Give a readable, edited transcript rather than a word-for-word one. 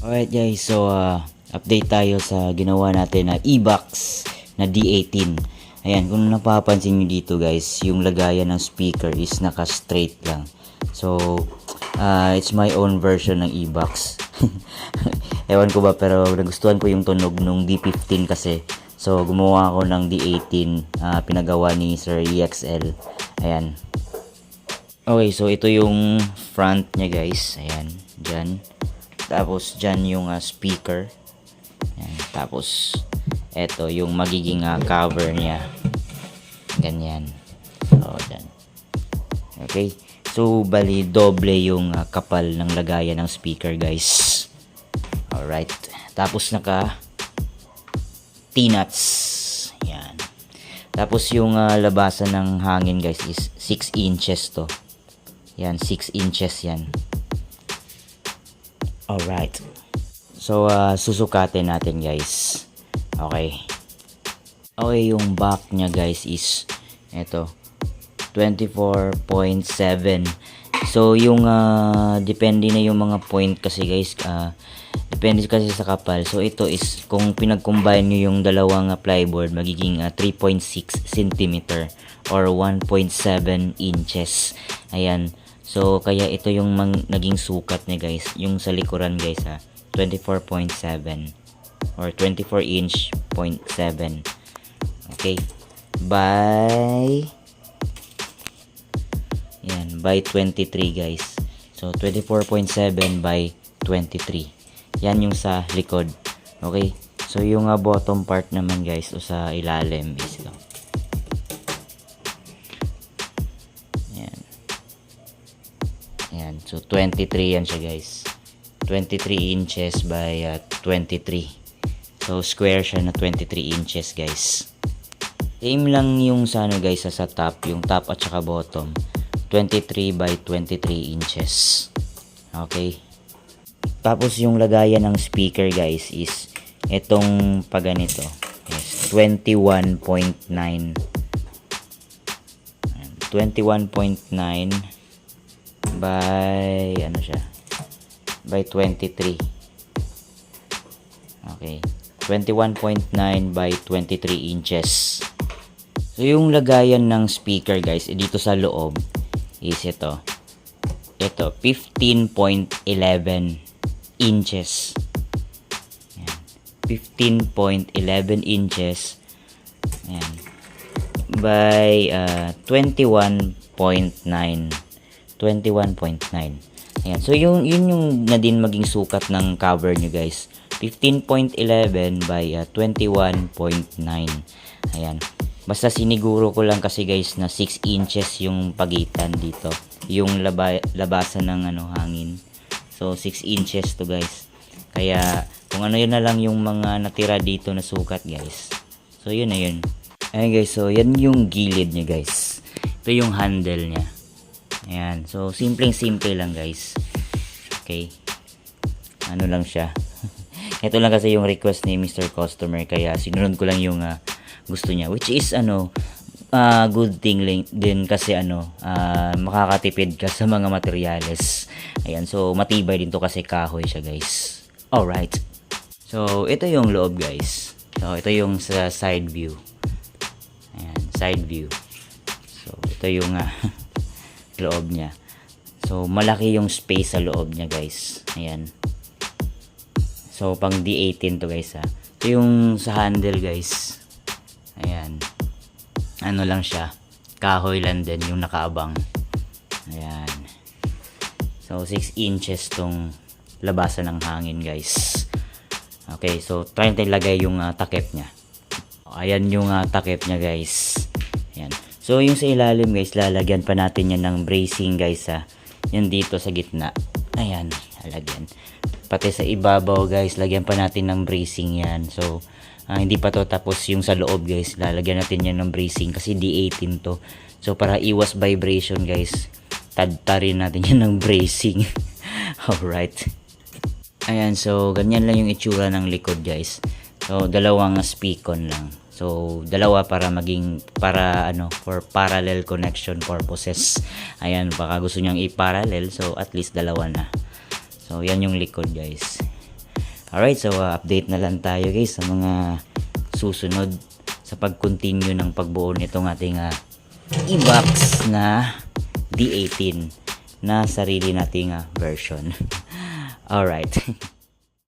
Alright guys, so update tayo sa ginawa natin na e-box na D18. Ayan, kung napapansin nyo dito guys, yung lagayan ng speaker is naka-straight lang. So, it's my own version ng e-box. Ewan ko ba, pero nagustuhan ko yung tunog nung D15 kasi. So, gumawa ako ng D18, pinagawa ni Sir EXL. Ayan. Okay, so ito yung front niya guys. Ayan, dyan. Tapos dyan yung speaker. Ayan. Tapos eto yung magiging cover niya. Ganyan. So, dyan. Okay. So, bali doble yung kapal ng lagayan ng speaker guys. Alright. Tapos naka T-nuts. Ayan. Tapos yung labasan ng hangin guys is 6 inches to. Yan, 6 inches yan. Alright. So, susukatin natin guys. Okay. Okay, yung back niya guys is eto, 24.7. So, yung depende na yung mga point kasi guys. Depende kasi sa kapal. So, ito is kung pinag-combine nyo yung dalawang plyboard, magiging 3.6 cm or 1.7 inches. Ayan. So, kaya ito yung naging sukat niya guys. Yung sa likuran guys 24.7 or 24 inch 0.7. Okay. By 23 guys. So, 24.7 by 23. Yan yung sa likod. Okay. So, yung bottom part naman guys o sa ilalim is ito. Ayan, so 23 yan siya guys. 23 inches by 23. So square siya na 23 inches guys. Same lang yung sa ano guys sa top, yung top at saka bottom. 23 by 23 inches. Okay. Tapos yung lagayan ng speaker guys is etong paganito. Yes, 21.9. 21.9 by ano siya, by 23. Okay, 21.9 by 23 inches. So yung lagayan ng speaker guys dito sa loob is ito 15.11 inches. Ayan. 15.11 inches. Ayan. By 21.9. 21.9. Ayan. So, yun yung na din maging sukat ng cover nyo guys. 15.11 by 21.9. Ayan. Basta siniguro ko lang kasi guys na 6 inches yung pagitan dito. Yung labasan ng hangin. So, 6 inches to guys. Kaya, kung ano yun na lang yung mga natira dito na sukat guys. So, yun na yun. Ayan guys. So, yan yung gilid niya guys. Ito yung handle niya. Ayan. So, simple lang guys. Okay. Ano lang siya. Ito lang kasi yung request ni Mr. Customer. Kaya sinunod ko lang yung gusto niya. Which is good thing din kasi makakatipid ka sa mga materyales. Ayan. So, matibay din to kasi kahoy siya guys. Alright. So, ito yung loob guys. So, ito yung sa side view. Ayan. Side view. So, ito yung loob niya. So, malaki yung space sa loob niya guys. Ayan. So, pang D18 to guys Ito yung sa handle guys. Ayan. Ano lang siya. Kahoy lang din yung nakaabang. Ayan. So, 6 inches tong labasan ng hangin guys. Okay. So, try natin lagay yung takip niya. Ayan yung takip niya guys. Ayan. So, yung sa ilalim guys, lalagyan pa natin yan ng bracing guys yan dito sa gitna. Ayan, lalagyan. Pati sa ibabaw guys, lagyan pa natin ng bracing yan. So, hindi pa to tapos yung sa loob guys, lalagyan natin yan ng bracing kasi D18 to. So, para iwas vibration guys, tadtarin natin yan ng bracing. Alright. Ayan, so, ganyan lang yung itsura ng likod guys. So, dalawang speakon lang. So, dalawa para for parallel connection purposes. Ayan, baka gusto nyang i-parallel. So, at least dalawa na. So, yan yung likod guys. Alright, so update na lang tayo guys sa mga susunod sa pag-continue ng pagbuo nitong ating e-box na D18 na sarili nating version. Alright.